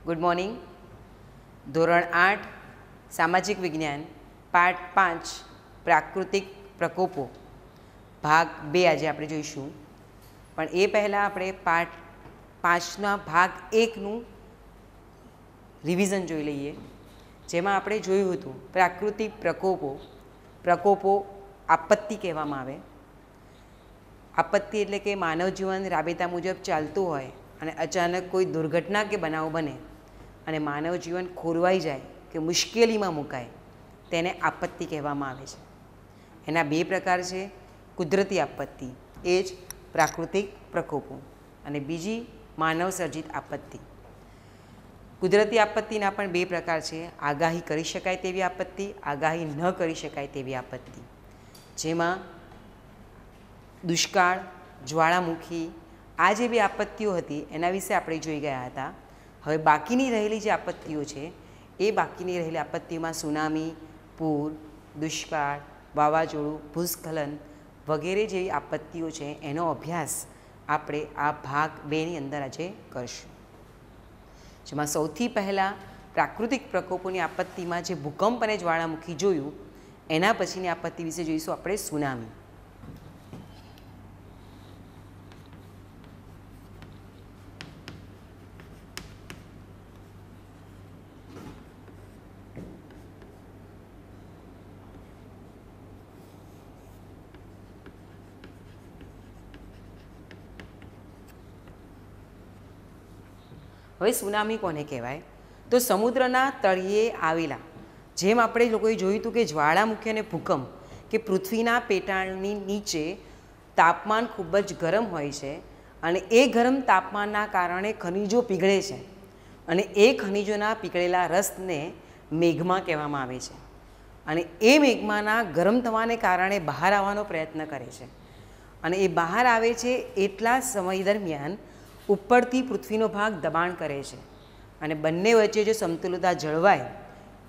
Good morning. ધોરણ 8 સામાજિક વિજ્ઞાન પાઠ 5 પ્રાકૃતિક પ્રકોપો ભાગ 2 આજે આપણે જોઈશું. પણ એ પહેલાં આપણે પાઠ 5ના ભાગ 1નું રિવિઝન જોઈ લઈએ, જેમાં આપણે જોયું હતું પ્રાકૃતિક પ્રકોપો આપત્તિ કહેવામાં આવે. આપત્તિ એટલે કે માનવ જીવન રાબેતા મુજબ ચાલતું હોય અને અચાનક કોઈ દુર્ઘટના કે બનાવ બને અને માનવ જીવન ખોરવાઈ જાય કે મુશ્કેલીમાં મુકાય, તેને આપત્તિ કહેવામાં આવે છે. એના 2 પ્રકાર છે, કુદરતી આપત્તિ એ જ પ્રાકૃતિક પ્રકોપો, અને બીજી માનવ સર્જિત આપત્તિ. કુદરતી આપત્તિના પણ 2 પ્રકાર છે, આગાહી કરી શકાય તેવી આપત્તિ, આગાહી ન કરી શકાય તેવી આપત્તિ. જેમાં દુષ્કાળ, જ્વાળામુખી, આ જે 2 આપત્તિઓ હતી એના વિશે આપણે જોઈ ગયા હતા. હવે બાકીની રહેલી જે આપત્તિઓ છે એ બાકીની રહેલી આપત્તિઓમાં સુનામી, પૂર, દુષ્કાળ, વાવાઝોડું, ભૂસ્ખલન વગેરે જેવી આપત્તિઓ છે એનો અભ્યાસ આપણે આ ભાગ 2ની અંદર આજે કરીશું. જેમાં સૌથી પહેલાં પ્રાકૃતિક પ્રકોપોની આપત્તિમાં જે ભૂકંપ અને જ્વાળામુખી જોયું, એના પછીની આપત્તિ વિશે જોઈશું આપણે સુનામી. હવે સુનામી કોને કહેવાય? તો સમુદ્રના તળિયે આવેલા, જેમ આપણે લોકોએ જોયું હતું કે જ્વાળામુખી અને ભૂકંપ કે પૃથ્વીના પેટાળની નીચે તાપમાન ખૂબ જ ગરમ હોય છે અને એ ગરમ તાપમાનના કારણે ખનિજો પીગળે છે અને એ ખનિજોના પીગળેલા રસને મેઘમા કહેવામાં આવે છે. અને એ મેઘમાના ગરમ થવાને કારણે બહાર આવવાનો પ્રયત્ન કરે છે અને એ બહાર આવે છે એટલા સમય દરમિયાન ઉપરથી પૃથ્વીનો ભાગ દબાણ કરે છે અને બંને વચ્ચે જો સમતુલતા જળવાય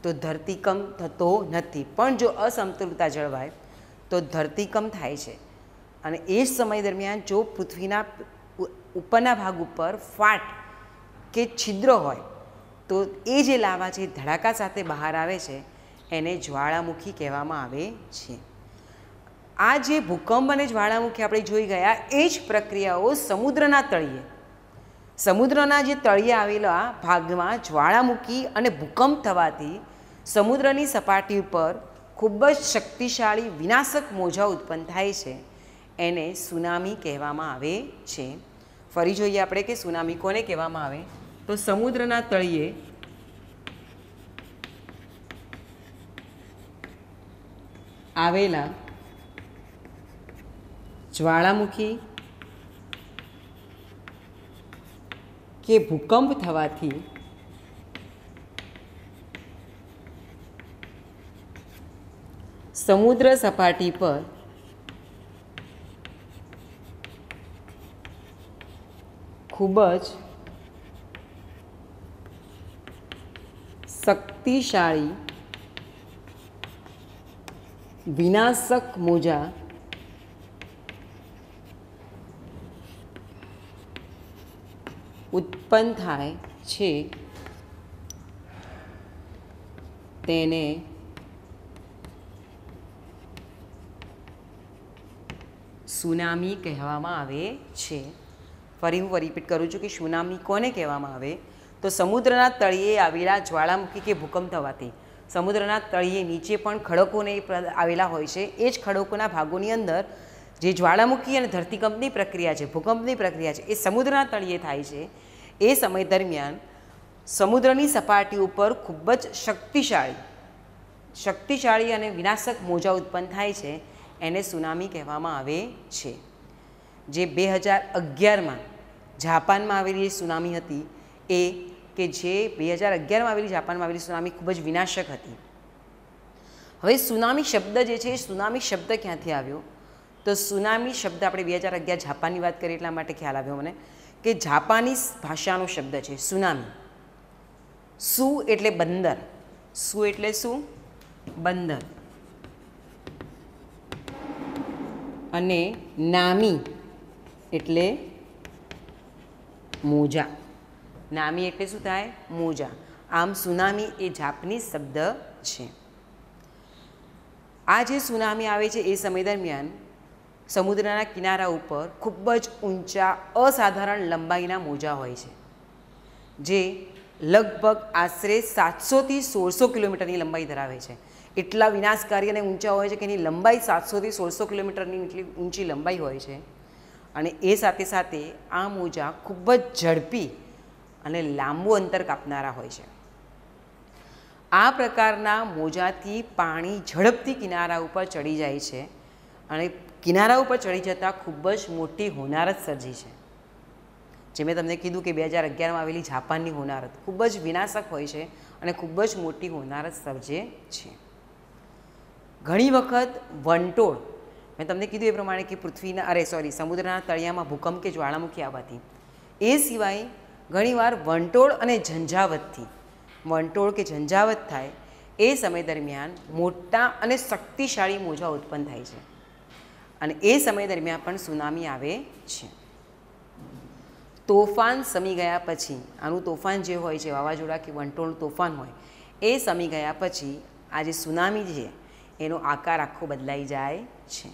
તો ધરતીકંપ થતો નથી, પણ જો અસમતુલતા જળવાય તો ધરતીકંપ થાય છે. અને એ જ સમય દરમિયાન જો પૃથ્વીના ઉપરના ભાગ ઉપર ફાટ કે છિદ્ર હોય તો એ જે લાવા છે ધડાકા સાથે બહાર આવે છે, એને જ્વાળામુખી કહેવામાં આવે છે. આ જે ભૂકંપ અને જ્વાળામુખી આપણે જોઈ ગયા, એ જ પ્રક્રિયાઓ સમુદ્રના જે તળિયે આવેલા ભાગમાં જ્વાળામુખી અને ભૂકંપ થવાથી સમુદ્રની સપાટી ઉપર ખૂબ જ શક્તિશાળી વિનાશક મોજા ઉત્પન્ન થાય છે, એને સુનામી કહેવામાં આવે છે. ફરી જોઈએ આપણે કે સુનામી કોને કહેવામાં આવે? તો સમુદ્રના તળિયે આવેલા જ્વાળામુખી કે ભૂકંપ થવાથી સમુદ્ર સપાટી પર ખૂબ જ શક્તિશાળી વિનાશક મોજા ઉત્પન્ન થાય છે, તેને સુનામી કહેવામાં આવે છે. ફરી હું રિપીટ કરું છું કે સુનામી કોને કહેવામાં આવે? તો સમુદ્રના તળિયે આવેલા જ્વાળામુખી કે ભૂકંપ થવાથી સમુદ્રના તળિયે નીચે પણ ખડકોને આવેલા હોય છે. એ જ ખડકોના ભાગોની અંદર જે જ્વાળામુખી અને ધરતીકંપની પ્રક્રિયા છે, ભૂકંપની પ્રક્રિયા છે, એ સમુદ્રના તળિયે થાય છે. એ સમય દરમિયાન સમુદ્રની સપાટી ઉપર ખૂબ જ શક્તિશાળી અને વિનાશક મોજા ઉત્પન્ન થાય છે, એને સુનામી કહેવામાં આવે છે. જે 2011માં જાપાનમાં આવેલી સુનામી હતી, એ કે જે 2011માં આવેલી જાપાનમાં આવેલી સુનામી ખૂબ જ વિનાશક હતી. હવે સુનામી શબ્દ જે છે, એ સુનામી શબ્દ ક્યાંથી આવ્યો? તો સુનામી શબ્દ આપણે 2011 જાપાનની વાત કરીએ એટલા માટે ખ્યાલ આવ્યો મને કે જાપાનીઝ ભાષાનો શબ્દ છે સુનામી. સુ એટલે બંદર, સુ એટલે શું? બંદર. અને નામી એટલે મોજા. નામી એટલે શું થાય? મોજા. આમ સુનામી એ જાપાનીઝ શબ્દ છે. આ જે સુનામી આવે છે એ સમય દરમિયાન સમુદ્રના કિનારા ઉપર ખૂબ જ ઊંચા અસાધારણ લંબાઈના મોજા હોય છે, જે લગભગ આશરે 700થી 1600 કિલોમીટરની લંબાઈ ધરાવે છે. એટલા વિનાશકારી અને ઊંચા હોય છે કે એની લંબાઈ 700થી 1600 કિલોમીટરની એટલી ઊંચી લંબાઈ હોય છે. અને એ સાથે સાથે આ મોજા ખૂબ જ ઝડપી અને લાંબુ અંતર કાપનારા હોય છે. આ પ્રકારના મોજાથી પાણી ઝડપથી કિનારા ઉપર ચડી જાય છે અને કિનારા ઉપર ચડી જતાં ખૂબ જ મોટી હોનારત સર્જી છે. જે મેં તમને કીધું કે 2011માં આવેલી જાપાનની હોનારત ખૂબ જ વિનાશક હોય છે અને ખૂબ જ મોટી હોનારત સર્જે છે. ઘણી વખત વંટોળ, મેં તમને કીધું એ પ્રમાણે કે સમુદ્રના તળિયામાં ભૂકંપ કે જ્વાળામુખી આવવાથી, એ સિવાય ઘણીવાર વંટોળ અને ઝંઝાવતથી, વંટોળ કે ઝંઝાવત થાય એ સમય દરમિયાન મોટા અને શક્તિશાળી મોજા ઉત્પન્ન થાય છે અને એ સમય દરમિયાન પણ સુનામી આવે છે. તોફાન શમી ગયા પછી, આનું તોફાન જે હોય છે, વાવાઝોડા કે વંટોળનું તોફાન હોય, એ શમી ગયા પછી આ જે સુનામી છે એનો આકાર આખો બદલાઈ જાય છે.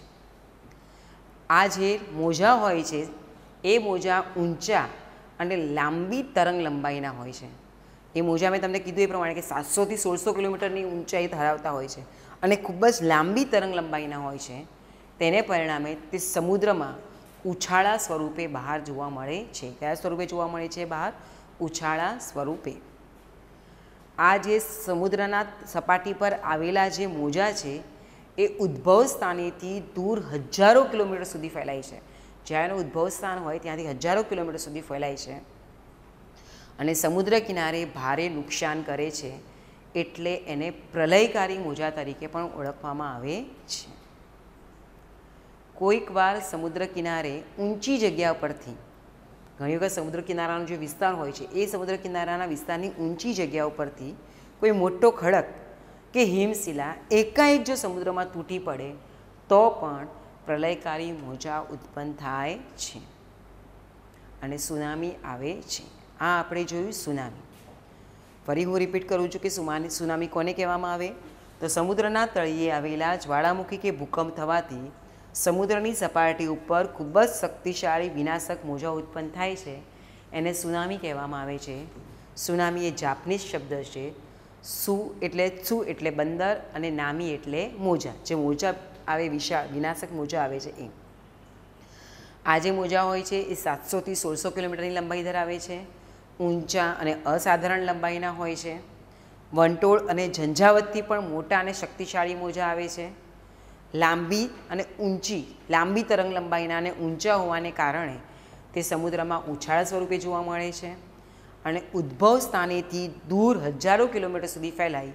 આ જે મોજા હોય છે એ મોજા ઊંચા અને લાંબી તરંગ લંબાઈના હોય છે. એ મોજા મેં તમને કીધું એ પ્રમાણે કે 700થી 1600 કિલોમીટરની ઊંચાઈ ધરાવતા હોય છે અને ખૂબ જ લાંબી તરંગ લંબાઈના હોય છે. તેને પરિણામે તે સમુદ્રમાં ઉછાળા સ્વરૂપે બહાર જોવા મળે છે. કયા સ્વરૂપે જોવા મળે છે બહાર? ઉછાળા સ્વરૂપે. આ જે સમુદ્રના સપાટી પર આવેલા જે મોજા છે એ ઉદ્ભવ સ્થાનેથી દૂર હજારો કિલોમીટર સુધી ફેલાય છે. જ્યાં એનું ઉદ્ભવ સ્થાન હોય ત્યાંથી હજારો કિલોમીટર સુધી ફેલાય છે અને સમુદ્ર કિનારે ભારે નુકસાન કરે છે. એટલે એને પ્રલયકારી મોજા તરીકે પણ ઓળખવામાં આવે છે. કોઈક વાર સમુદ્ર કિનારે ઊંચી જગ્યા પરથી, ઘણી વખત સમુદ્ર કિનારાનો જે વિસ્તાર હોય છે એ સમુદ્ર કિનારાના વિસ્તારની ઊંચી જગ્યા ઉપરથી કોઈ મોટો ખડક કે હિમશિલા એકાએક જો સમુદ્રમાં તૂટી પડે તો પણ પ્રલયકારી મોજા ઉત્પન્ન થાય છે અને સુનામી આવે છે. આ આપણે જોયું સુનામી. ફરી હું રિપીટ કરું છું કે સુનામી કોને કહેવામાં આવે? તો સમુદ્રના તળિયે આવેલા જ્વાળામુખી કે ભૂકંપ થવાથી સમુદ્રની સપાટી ઉપર ખૂબ જ શક્તિશાળી વિનાશક મોજા ઉત્પન્ન થાય છે, એને સુનામી કહેવામાં આવે છે. સુનામી એ જાપાનીઝ શબ્દ છે. સુ એટલે બંદર અને નામી એટલે મોજા. જે મોજા આવે, વિશાળ વિનાશક મોજા આવે છે એ. આ જે મોજા હોય છે એ 700થી 1600 કિલોમીટરની લંબાઈ ધરાવે છે, ઊંચા અને અસાધારણ લંબાઈના હોય છે. વંટોળ અને ઝંઝાવતથી પણ મોટા અને શક્તિશાળી મોજા આવે છે. લાંબી અને લાંબી તરંગ લંબાઈના અને ઊંચા હોવાને કારણે તે સમુદ્રમાં ઉછાળા સ્વરૂપે જોવા મળે છે અને ઉદ્ભવ સ્થાનેથી દૂર હજારો કિલોમીટર સુધી ફેલાઈ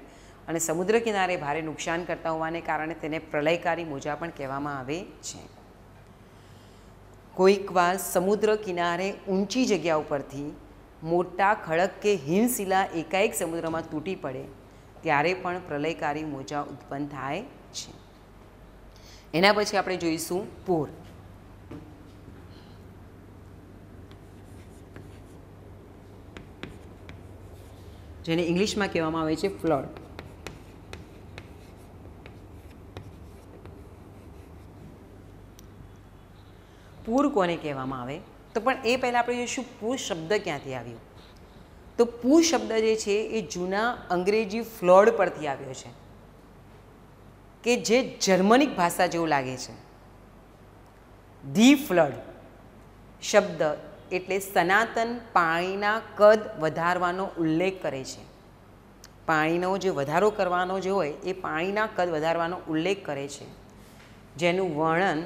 અને સમુદ્ર કિનારે ભારે નુકસાન કરતા હોવાને કારણે તેને પ્રલયકારી મોજા પણ કહેવામાં આવે છે. કોઈક વાર સમુદ્ર કિનારે ઊંચી જગ્યા ઉપરથી મોટા ખડક કે હિમશિલા એકાએક સમુદ્રમાં તૂટી પડે ત્યારે પણ પ્રલયકારી મોજા ઉત્પન્ન થાય છે. એના પછી આપણે જોઈશું પૂર. જેને ઇંગ્લિશમાં કહેવામાં આવે છે ફ્લડ. પૂર કોને કહેવામાં આવે? તો પણ એ પહેલાં આપણે જોઈશું પૂર શબ્દ ક્યાંથી આવ્યો. તો પૂર શબ્દ જે છે એ જૂના અંગ્રેજી ફ્લડ પરથી આવ્યો છે, કે જે જર્મનિક ભાષા જેવું લાગે છે. ધી ફ્લડ શબ્દ એટલે સનાતન પાણીના કદ વધારવાનો ઉલ્લેખ કરે છે. પાણીનો જે વધારો કરવાનો જે હોય એ પાણીના કદ વધારવાનો ઉલ્લેખ કરે છે, જેનું વર્ણન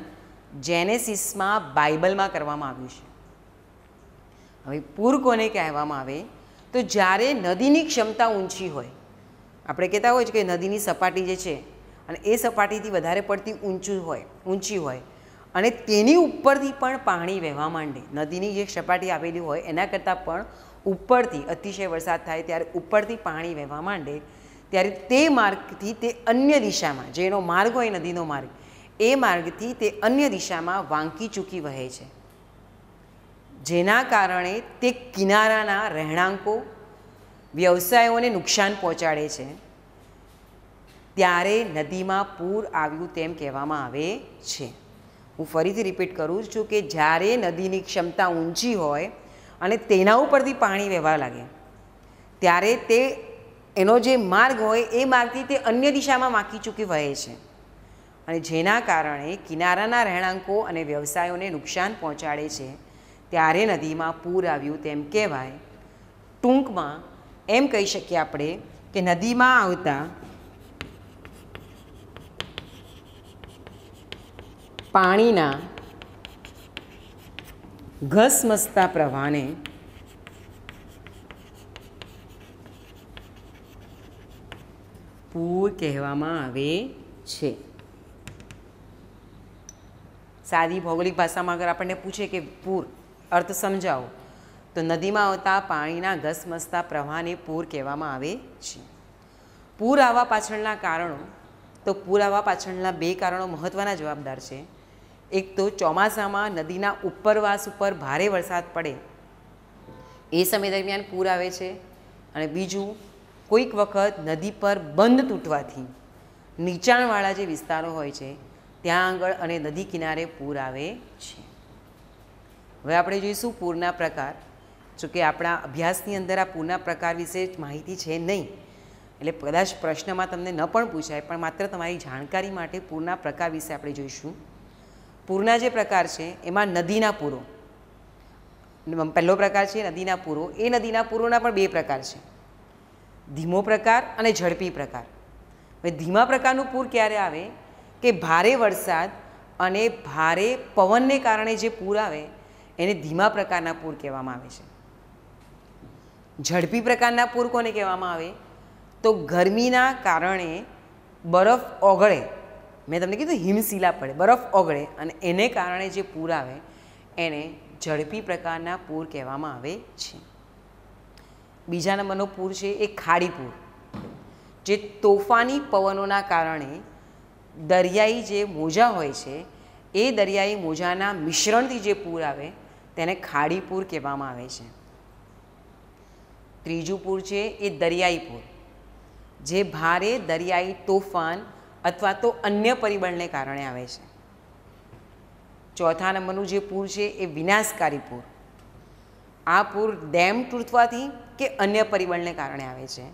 જેનેસિસમાં બાઇબલમાં કરવામાં આવ્યું છે. હવે પૂર કોને કહેવામાં આવે? તો જ્યારે નદીની ક્ષમતા ઊંચી હોય, આપણે કહેતા હોય છે કે નદીની સપાટી જે છે અને એ સપાટીથી વધારે પડતી ઊંચી હોય અને તેની ઉપરથી પણ પાણી વહેવા માંડે, નદીની જે સપાટી આવેલી હોય એના કરતાં પણ ઉપરથી અતિશય વરસાદ થાય ત્યારે ઉપરથી પાણી વહેવા માંડે, ત્યારે તે માર્ગથી તે અન્ય દિશામાં, જેનો માર્ગ હોય નદીનો માર્ગ, એ માર્ગથી તે અન્ય દિશામાં વાંકી ચૂકી વહે છે. જેના કારણે તે કિનારાના રહેણાંકો વ્યવસાયોને નુકસાન પહોંચાડે છે, ત્યારે નદીમાં પૂર આવ્યું તેમ કહેવામાં આવે છે. હું ફરીથી રિપીટ કરું છું કે જ્યારે નદીની ક્ષમતા ઊંચી હોય અને તેના ઉપરથી પાણી વહેવા લાગે ત્યારે તે એનો જે માર્ગ હોય એ માર્ગથી તે અન્ય દિશામાં વાંકી ચૂકી વહે છે અને જેના કારણે કિનારાના રહેણાંકો અને વ્યવસાયોને નુકસાન પહોંચાડે છે, ત્યારે નદીમાં પૂર આવ્યું તેમ કહેવાય. ટૂંકમાં એમ કહી શકીએ આપણે કે નદીમાં આવતા પાણીના ઘસમસતા પ્રવાહને પૂર કહેવામાં આવે છે. સાદી ભૌગોલિક ભાષામાં અગર આપણને પૂછે કે પૂર અર્થ સમજાવો, તો નદીમાં આવતા પાણીના ઘસમસતા પ્રવાહને પૂર કહેવામાં આવે છે. પૂર આવવા પાછળના કારણો, તો પૂર આવવા પાછળના બે કારણો મહત્ત્વના જવાબદાર છે. એક તો ચોમાસામાં નદીના ઉપરવાસ ઉપર ભારે વરસાદ પડે એ સમય દરમિયાન પૂર આવે છે, અને બીજું કોઈક વખત નદી પર બંધ તૂટવાથી નીચાણવાળા જે વિસ્તારો હોય છે ત્યાં આગળ અને નદી કિનારે પૂર આવે છે. હવે આપણે જોઈશું પૂરના પ્રકાર. જોકે આપણા અભ્યાસની અંદર આ પૂરના પ્રકાર વિશે માહિતી છે નહીં, એટલે કદાચ પ્રશ્નમાં તમને ન પણ પૂછાય, પણ માત્ર તમારી જાણકારી માટે પૂરના પ્રકાર વિશે આપણે જોઈશું. પૂરના જે પ્રકાર છે એમાં નદીના પૂરો પહેલો પ્રકાર છે. નદીના પૂરો, એ નદીના પૂરોના પણ બે પ્રકાર છે, ધીમો પ્રકાર અને ઝડપી પ્રકાર. હવે ધીમા પ્રકારનું પૂર ક્યારે આવે કે ભારે વરસાદ અને ભારે પવનને કારણે જે પૂર આવે એને ધીમા પ્રકારના પૂર કહેવામાં આવે છે. ઝડપી પ્રકારના પૂર કોને કહેવામાં આવે તો ગરમીના કારણે બરફ ઓગળે, મેં તમને કીધું હિમશિલા પડે, બરફ ઓગળે અને એને કારણે જે પૂર આવે એને ઝડપી પ્રકારના પૂર કહેવામાં આવે છે. બીજા નંબરનો પૂર છે એ ખાડી પૂર, જે તોફાની પવનોના કારણે દરિયાઈ જે મોજા હોય છે એ દરિયાઈ મોજાના મિશ્રણથી જે પૂર આવે તેને ખાડી પૂર કહેવામાં આવે છે. ત્રીજું પૂર છે એ દરિયાઈ પૂર, જે ભારે દરિયાઈ તોફાન અથવા તો અન્ય પરિબળને કારણે આવે છે. ચોથા નંબરનું જે પૂર છે એ વિનાશકારી પૂર. આ પૂર ડેમ તૂટવાથી કે અન્ય પરિબળને કારણે આવે છે.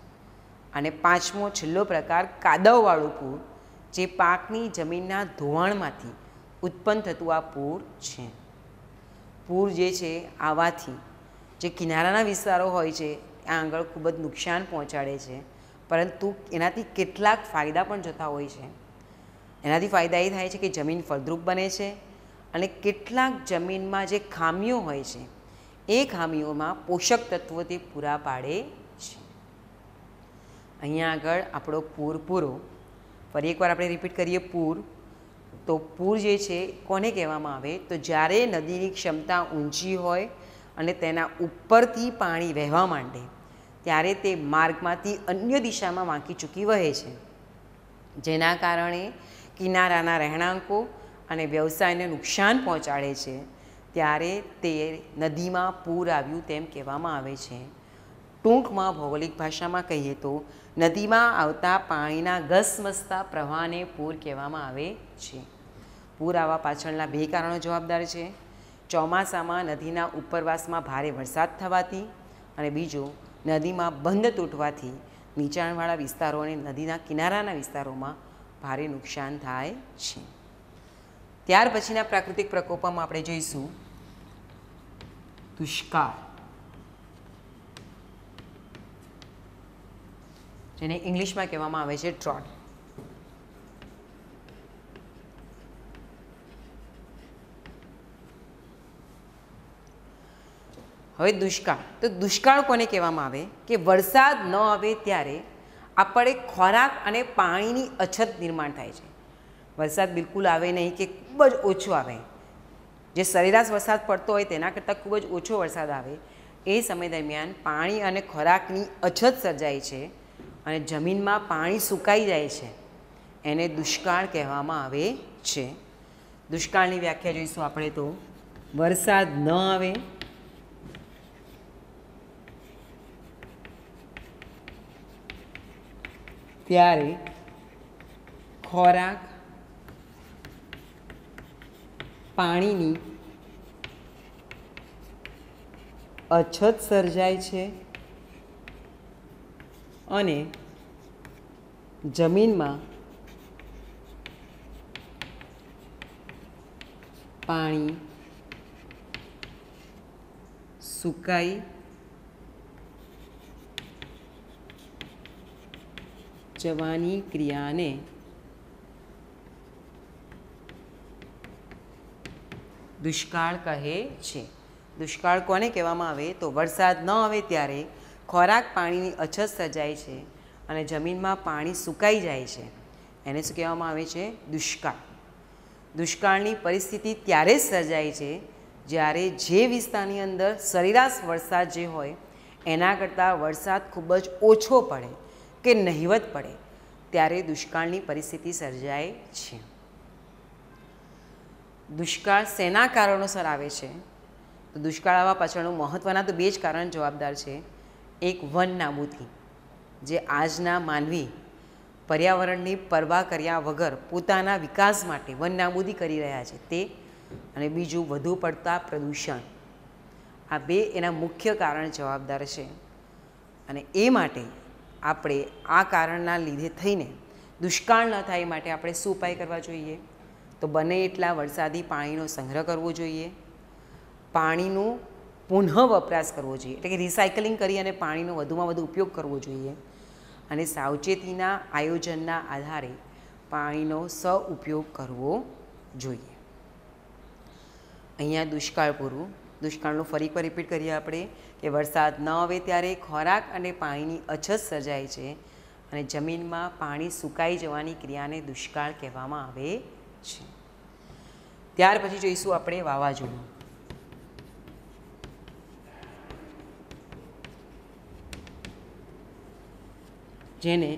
અને પાંચમો છેલ્લો પ્રકાર કાદવવાળું પૂર, જે પાકની જમીનના ધોવાણમાંથી ઉત્પન્ન થતું આ પૂર છે. પૂર જે છે આવાથી જે કિનારાના વિસ્તારો હોય છે ત્યાં આગળ ખૂબ જ નુકસાન પહોંચાડે છે, પરંતુ એનાથી કેટલાક ફાયદા પણ જતા હોય છે. એનાથી ફાયદા એ થાય છે કે જમીન ફળદ્રુપ બને છે અને કેટલાક જમીનમાં જે ખામીઓ હોય છે એ ખામીઓમાં પોષક તત્વો તે પૂરા પાડે છે. અહીંયા આગળ આપણો પૂર પૂરો. ફરી એકવાર આપણે રિપીટ કરીએ પૂર. તો પૂર જે છે કોને કહેવામાં આવે તો જ્યારે નદીની ક્ષમતા ઊંચી હોય અને તેના ઉપરથી પાણી વહેવા માંડે ત્યારે તે માર્ગમાંથી અન્ય દિશામાં વાંકી ચૂકી વહે છે, જેના કારણે કિનારાના રહેણાંકો અને વ્યવસાયને નુકસાન પહોંચાડે છે, ત્યારે તે નદીમાં પૂર આવ્યું તેમ કહેવામાં આવે છે. ટૂંકમાં ભૌગોલિક ભાષામાં કહીએ તો નદીમાં આવતા પાણીના ઘસમસતા પ્રવાહને પૂર કહેવામાં આવે છે. પૂર આવવા પાછળના બે કારણો જવાબદાર છે. ચોમાસામાં નદીના ઉપરવાસમાં ભારે વરસાદ થવાથી અને બીજું નદીમાં બંધ તૂટવાથી નીચાણવાળા વિસ્તારો અને નદીના કિનારાના વિસ્તારોમાં ભારે નુકસાન થાય છે. ત્યાર પછીના પ્રાકૃતિક પ્રકોપોમાં આપણે જોઈશું દુષ્કાળ, જેને ઇંગ્લિશમાં કહેવામાં આવે છે ડ્રોટ. હવે દુષ્કાળ, તો દુષ્કાળ કોને કહેવામાં આવે કે વરસાદ ન આવે ત્યારે આપણે ખોરાક અને પાણીની અછત નિર્માણ થાય છે. વરસાદ બિલકુલ આવે નહીં કે ખૂબ જ ઓછો આવે, જે સરેરાશ વરસાદ પડતો હોય તેના કરતાં ખૂબ જ ઓછો વરસાદ આવે એ સમય દરમિયાન પાણી અને ખોરાકની અછત સર્જાય છે અને જમીનમાં પાણી સુકાઈ જાય છે, એને દુષ્કાળ કહેવામાં આવે છે. દુષ્કાળની વ્યાખ્યા જોઈશું આપણે તો વરસાદ ન આવે ત્યારે ખોરાક પાણીની અછત સર્જાય છે અને જમીનમાં પાણી સુકાઈ જવાની ક્રિયાને દુષ્કાળ કહે છે. દુષ્કાળ કોને કહેવામાં આવે? તો વરસાદ ન આવે ત્યારે ખોરાક પાણીની અછત સર્જાય છે અને જમીનમાં પાણી સુકાઈ જાય છે, એને શું કહેવામાં આવે છે? દુષ્કાળ. દુષ્કાળની પરિસ્થિતિ ત્યારે જ સર્જાય છે જ્યારે જે વિસ્તારની અંદર સરેરાશ વરસાદ જે હોય એના કરતાં વરસાદ ખૂબ જ ઓછો પડે કે નહિવત પડે ત્યારે દુષ્કાળની પરિસ્થિતિ સર્જાય છે. દુષ્કાળ શેના કારણોસર આવે છે? તો દુષ્કાળ આવવા પાછળનું મહત્ત્વના તો બે જ કારણ જવાબદાર છે. એક વન નાબૂદી, જે આજના માનવી પર્યાવરણની પરવા કર્યા વગર પોતાના વિકાસ માટે વન નાબૂદી કરી રહ્યા છે તે, અને બીજું વધુ પડતા પ્રદૂષણ. આ બે એના મુખ્ય કારણ જવાબદાર છે. અને એ માટે આપણે આ કારણના લીધે થઈને દુષ્કાળ ન થાય એ માટે આપણે શું ઉપાય કરવા જોઈએ? તો બને એટલા વરસાદી પાણીનો સંગ્રહ કરવો જોઈએ, પાણીનું પુનઃ વપરાશ કરવો જોઈએ, એટલે કે રિસાયકલિંગ કરી અને પાણીનો વધુમાં વધુ ઉપયોગ કરવો જોઈએ, અને સાવચેતીના આયોજનના આધારે પાણીનો સઉપયોગ કરવો જોઈએ. અહીંયા દુષ્કાળ પૂરું. દુષ્કાળનું ફરી એકવાર રિપીટ કરીએ આપણે કે વરસાદ ન આવે ત્યારે ખોરાક અને પાણીની અછત સર્જાય છે અને જમીનમાં પાણી સુકાઈ જવાની ક્રિયાને દુષ્કાળ કહેવામાં આવે છે. ત્યાર પછી જોઈશું આપણે વાવાઝોડું. જેને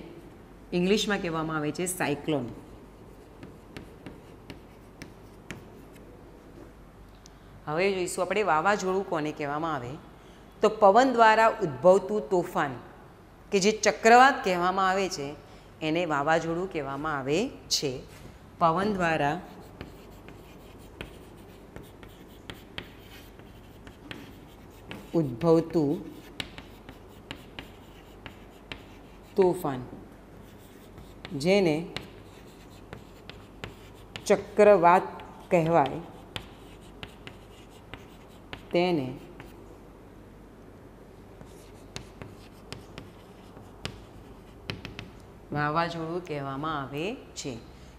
ઇંગ્લિશમાં કહેવામાં આવે છે સાયક્લોન. હવે જોઈશું આપણે વાવાઝોડું કોને કહેવામાં આવે? તો પવન દ્વારા ઉદ્ભવતું તોફાન કે જે ચક્રવાત કહેવામાં આવે છે એને વાવાઝોડું કહેવામાં આવે છે. પવન દ્વારા ઉદ્ભવતું તોફાન જેને ચક્રવાત કહેવાય તેને વાવાઝોડું કહેવામાં આવે છે.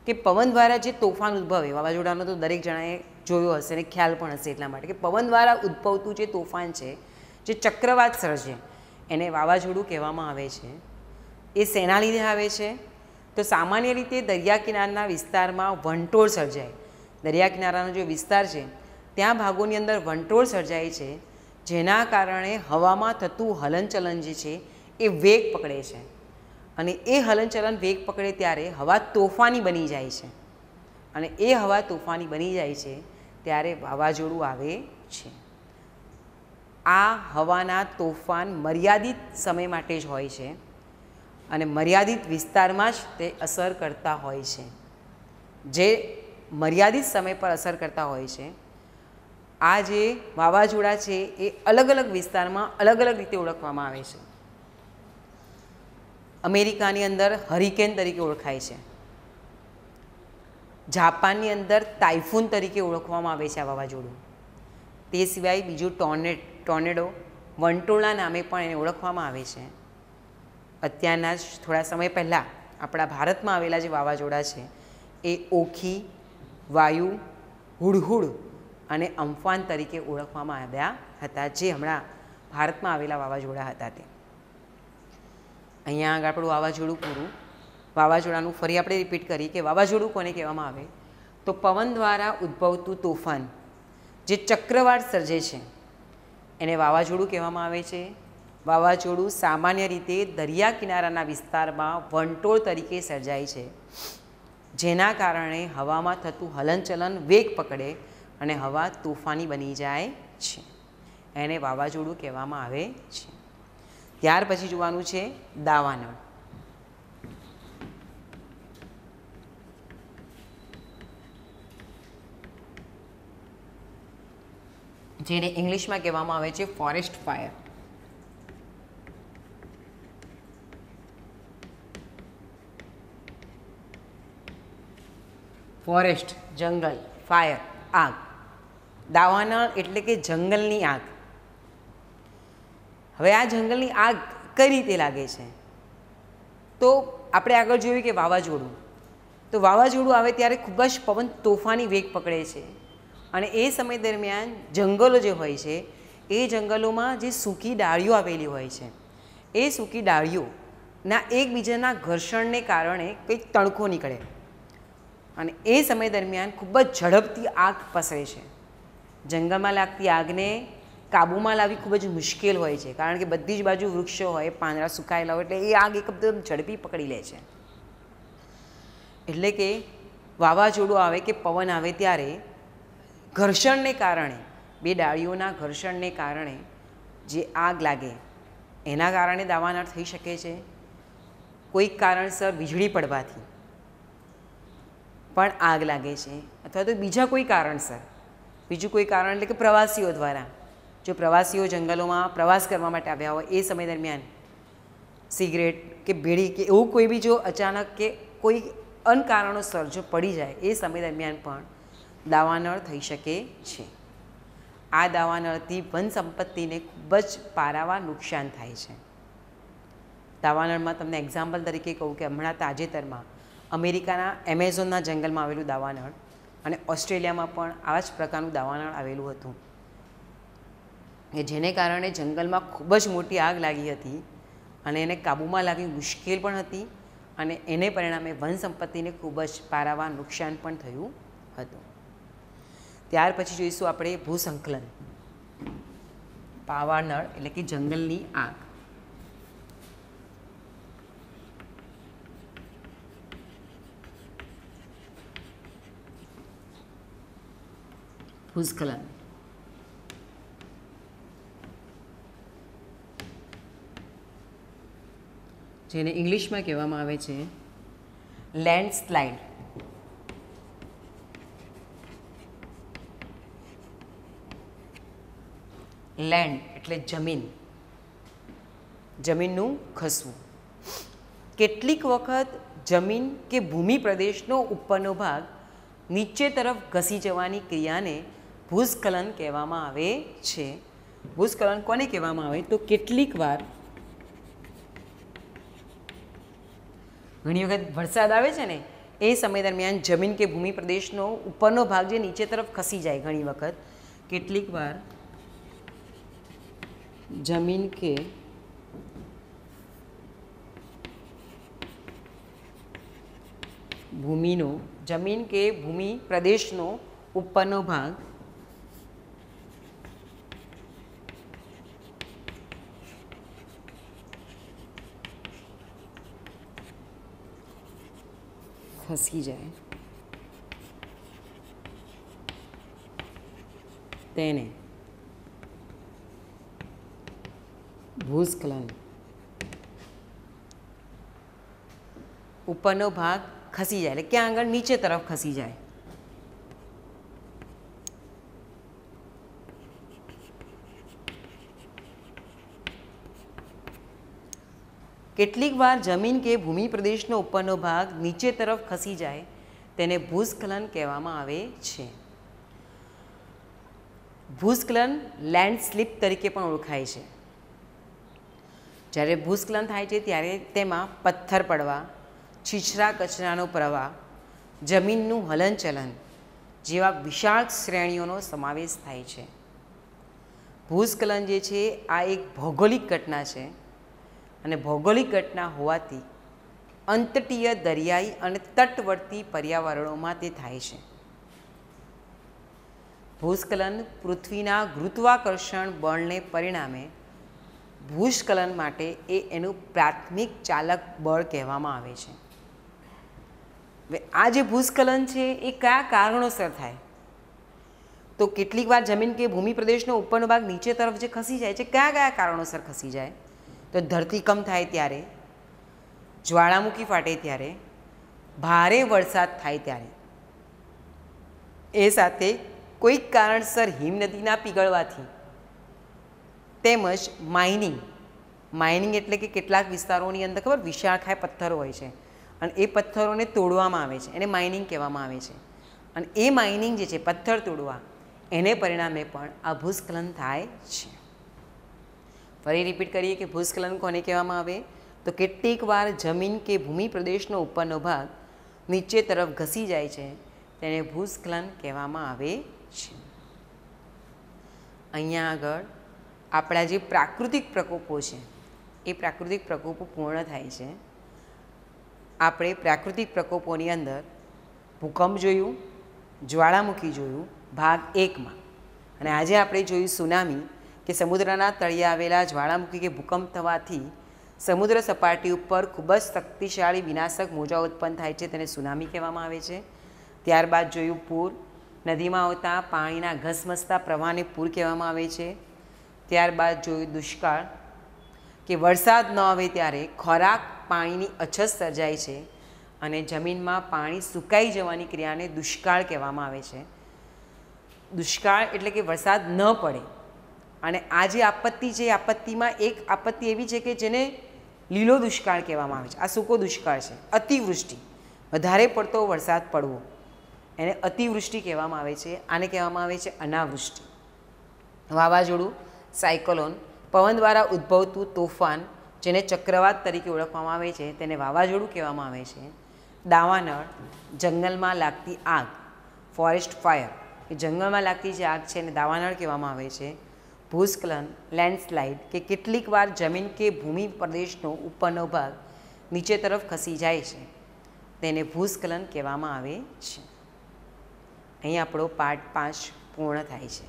કે પવન દ્વારા જે તોફાન ઉદ્ભવે, વાવાઝોડાનો તો દરેક જણાએ જોયો હશે અને ખ્યાલ પણ હશે, એટલા માટે કે પવન દ્વારા ઉદ્ભવતું જે તોફાન છે, જે ચક્રવાત સર્જે, એને વાવાઝોડું કહેવામાં આવે છે. એ શેના લીધે આવે છે? તો સામાન્ય રીતે દરિયા કિનારાના વિસ્તારમાં વંટોળ સર્જાય. દરિયા કિનારાનો જે વિસ્તાર છે ત્યાં ભાગોની અંદર વંટોળ સર્જાય છે, જેના કારણે હવામાં થતું હલનચલન જે છે એ વેગ પકડે છે, અને એ હલનચલન વેગ પકડે ત્યારે હવા તોફાની બની જાય છે, અને એ હવા તોફાની બની જાય છે ત્યારે વાવાઝોડું આવે છે. આ હવાના તોફાન મર્યાદિત સમય માટે જ હોય છે અને મર્યાદિત વિસ્તારમાં જ તે અસર કરતા હોય છે. જે મર્યાદિત સમય પર અસર કરતા હોય છે, આ જે વાવાઝોડા છે એ અલગ અલગ વિસ્તારમાં અલગ અલગ રીતે ઓળખવામાં આવે છે. અમેરિકાની અંદર હરિકેન તરીકે ઓળખાય છે, જાપાનની અંદર તાઇફૂન તરીકે ઓળખવામાં આવે છે આ વાવાઝોડું. તે સિવાય બીજું ટોર્નેડો, વંટોળના નામે પણ એને ઓળખવામાં આવે છે. અત્યારના જ થોડા સમય પહેલાં આપણા ભારતમાં આવેલા જે વાવાઝોડા છે એ ઓખી, વાયુ, હુડહુડ અને અમ્ફાન તરીકે ઓળખવામાં આવ્યા હતા, જે હમણાં ભારતમાં આવેલા વાવાઝોડા હતા તે. અહીંયા આગળ આપણું વાવાઝોડું પૂરું. વાવાઝોડાનું ફરી આપણે રિપીટ કરીએ કે વાવાઝોડું કોને કહેવામાં આવે? તો પવન દ્વારા ઉદ્ભવતું તોફાન જે ચક્રવાત સર્જે છે એને વાવાઝોડું કહેવામાં આવે છે. વાવાઝોડું સામાન્ય રીતે દરિયા કિનારાના વિસ્તારમાં વંટોળ તરીકે સર્જાય છે, જેના કારણે હવામાં થતું હલનચલન વેગ પકડે અને હવા તોફાની બની જાય છે, એને વાવાઝોડું કહેવામાં આવે છે. ત્યાર પછી જોવાનું છે દાવાનળ. જેને ઇંગ્લિશમાં કહેવામાં આવે છે ફોરેસ્ટ ફાયર. ફોરેસ્ટ જંગલ, ફાયર આગ. દાવાનળ એટલે કે જંગલની આગ. હવે આ જંગલની આગ કઈ રીતે લાગે છે? તો આપણે આગળ જોયું કે વાવાઝોડું. તો વાવાઝોડું આવે ત્યારે ખૂબ જ પવન તોફાની વેગ પકડે છે અને એ સમય દરમિયાન જંગલો જે હોય છે એ જંગલોમાં જે સૂકી ડાળીઓ આવેલી હોય છે એ સૂકી ડાળીઓના એકબીજાના ઘર્ષણને કારણે કંઈક તણખો નીકળે અને એ સમય દરમિયાન ખૂબ જ ઝડપથી આગ પસરે છે. જંગલમાં લાગતી આગને કાબૂમાં લાવવી ખૂબ જ મુશ્કેલ હોય છે કારણ કે બધી જ બાજુ વૃક્ષો હોય, પાંદડા સુકાયેલા હોય, એટલે એ આગ એકદમ ઝડપી પકડી લે છે. એટલે કે વાવાઝોડું આવે કે પવન આવે ત્યારે ઘર્ષણને કારણે, બે ડાળીઓના ઘર્ષણને કારણે જે આગ લાગે એના કારણે દાવાનળ થઈ શકે છે. કોઈક કારણસર વીજળી પડવાથી પણ આગ લાગે છે અથવા તો બીજા કોઈ કારણસર, બીજું કોઈ કારણ એટલે કે પ્રવાસીઓ દ્વારા, જો પ્રવાસીઓ જંગલોમાં પ્રવાસ કરવા માટે આવ્યા હોય એ સમય દરમિયાન સિગરેટ કે બીડી કે એવું કોઈ બી જો અચાનક કે કોઈ અનકારણોસર જો પડી જાય એ સમય દરમિયાન પણ દાવાનળ થઈ શકે છે. આ દાવાનળથી વન સંપત્તિને ખૂબ જ પારાવાર નુકસાન થાય છે. દાવાનળમાં તમને એક્ઝામ્પલ તરીકે કહું કે હમણાં તાજેતરમાં અમેરિકાના એમેઝોનના જંગલમાં આવેલું દાવાનળ અને ઓસ્ટ્રેલિયામાં પણ આવા જ પ્રકારનું દાવાનળ આવેલું હતું કે જેને કારણે જંગલમાં ખૂબ જ મોટી આગ લાગી હતી અને એને કાબૂમાં લાવવી મુશ્કેલ પણ હતી અને એને પરિણામે વન સંપત્તિને ખૂબ જ પારાવાર નુકસાન પણ થયું હતું. ત્યાર પછી જોઈશું આપણે ભૂસ્ખલન. પાવાનળ એટલે કે જંગલની આગ. ભૂસ્ખલન જેને ઇંગ્લિશમાં કહેવામાં આવે છે લેન્ડસ્લાઇડ. લેન્ડ એટલે જમીન, જમીનનું ખસવું. કેટલીક વખત જમીન કે ભૂમિ પ્રદેશનો ઉપરનો ભાગ નીચે તરફ ઘસી જવાની ક્રિયાને ભૂસ્ખલન કહેવામાં આવે છે. ભૂસ્ખલન કોને કહેવામાં આવે તો કેટલીક વાર ઘણી વખત વરસાદ આવે છે ને એ સમય દરમિયાન જમીન કે ભૂમિ પ્રદેશનો ઉપરનો ભાગ જે નીચે તરફ ખસી જાય, ઘણી વખત કેટલીક વાર જમીન કે ભૂમિ પ્રદેશનો ઉપરનો ભાગ ખસી જાય તેને ભૂસ્ખલન. ઉપરનો ભાગ ખસી જાય એટલે ક્યાં આગળ નીચે તરફ ખસી જાય. કેટલીક વાર જમીન કે ભૂમિ પ્રદેશનો ઉપરનો ભાગ નીચે તરફ ખસી જાય તેને ભૂસ્ખલન કહેવામાં આવે છે. ભૂસ્ખલન લેન્ડસ્લીપ તરીકે પણ ઓળખાય છે. જ્યારે ભૂસ્ખલન થાય છે ત્યારે તેમાં પથ્થર પડવા, છીછરા કચરાનો પ્રવાહ, જમીનનું હલનચલન જેવા વિશાળ શ્રેણીઓનો સમાવેશ થાય છે. ભૂસ્ખલન જે છે આ એક ભૌગોલિક ઘટના છે અને ભૌગોલિક ઘટના હોવાથી અંતટીય દરિયાઈ અને તટવર્તી પર્યાવરણોમાં તે થાય છે. ભૂસ્ખલન પૃથ્વીના ગુરુત્વાકર્ષણ બળને પરિણામે ભૂસ્ખલન માટે એનું પ્રાથમિક ચાલક બળ કહેવામાં આવે છે. હવે આ જે ભૂસ્ખલન છે એ કયા કારણોસર થાય તો કેટલીક વાર જમીન કે ભૂમિ પ્રદેશનો ઉપરનો ભાગ નીચે તરફ જે ખસી જાય છે, કયા કયા કારણોસર ખસી જાય તો ધરતીકંપ થાય ત્યારે, જ્વાળામુખી ફાટે ત્યારે, ભારે વરસાદ થાય ત્યારે, એ સાથે કોઈક કારણસર હિમનદીના પીગળવાથી તેમજ માઇનિંગ એટલે કે કેટલાક વિસ્તારોની અંદર ખબર વિશાળકાય પથ્થરો હોય છે અને એ પથ્થરોને તોડવામાં આવે છે, એને માઇનિંગ કહેવામાં આવે છે. અને એ માઇનિંગ જે છે પથ્થર તોડવા એને પરિણામે પણ આ ભૂસ્ખલન થાય છે. ફરી રિપીટ કરીએ કે ભૂસ્ખલન કોને કહેવામાં આવે તો કેટલીક વાર જમીન કે ભૂમિ પ્રદેશનો ઉપરનો ભાગ નીચે તરફ ઘસી જાય છે તેને ભૂસ્ખલન કહેવામાં આવે છે. અહીંયા આગળ આપણા જે પ્રાકૃતિક પ્રકોપો છે એ પ્રાકૃતિક પ્રકોપો પૂર્ણ થાય છે. આપણે પ્રાકૃતિક પ્રકોપોની અંદર ભૂકંપ જોયું, જ્વાળામુખી જોયું ભાગ 1માં, અને આજે આપણે જોયું સુનામી કે સમુદ્રના તળિયે આવેલા જ્વાળામુખી કે ભૂકંપ થવાથી સમુદ્ર સપાટી ઉપર ખૂબ જ શક્તિશાળી વિનાશક મોજા ઉત્પન્ન થાય છે, તેને સુનામી કહેવામાં આવે છે. ત્યારબાદ જોયું પૂર, નદીમાં આવતા પાણીના ઘસમસતા પ્રવાહને પૂર કહેવામાં આવે છે. ત્યારબાદ જોયું દુષ્કાળ કે વરસાદ ન આવે ત્યારે ખોરાક પાણીની અછત સર્જાય છે અને જમીનમાં પાણી સુકાઈ જવાની ક્રિયાને દુષ્કાળ કહેવામાં આવે છે. દુષ્કાળ એટલે કે વરસાદ ન પડે. અને આ જે આપત્તિ છે એ આપત્તિમાં એક આપત્તિ એવી છે કે જેને લીલો દુષ્કાળ કહેવામાં આવે છે. આ સૂકો દુષ્કાળ છે. અતિવૃષ્ટિ, વધારે પડતો વરસાદ પડવો એને અતિવૃષ્ટિ કહેવામાં આવે છે. આને કહેવામાં આવે છે અનાવૃષ્ટિ. વાવાઝોડું, સાયક્લોન, પવન દ્વારા ઉદ્ભવતું તોફાન જેને ચક્રવાત તરીકે ઓળખવામાં આવે છે તેને વાવાઝોડું કહેવામાં આવે છે. દાવાનળ, જંગલમાં લાગતી આગ, ફોરેસ્ટ ફાયર કે જંગલમાં લાગતી જે આગ છે એને દાવાનળ કહેવામાં આવે છે. ભૂસ્ખલન, લેન્ડસ્લાઇડ કે કેટલીક વાર જમીન કે ભૂમિ પ્રદેશનો ઉપરનો ભાગ નીચે તરફ ખસી જાય છે તેને ભૂસ્ખલન કહેવામાં આવે છે. અહીં આપણો પાર્ટ 5 પૂર્ણ થાય છે.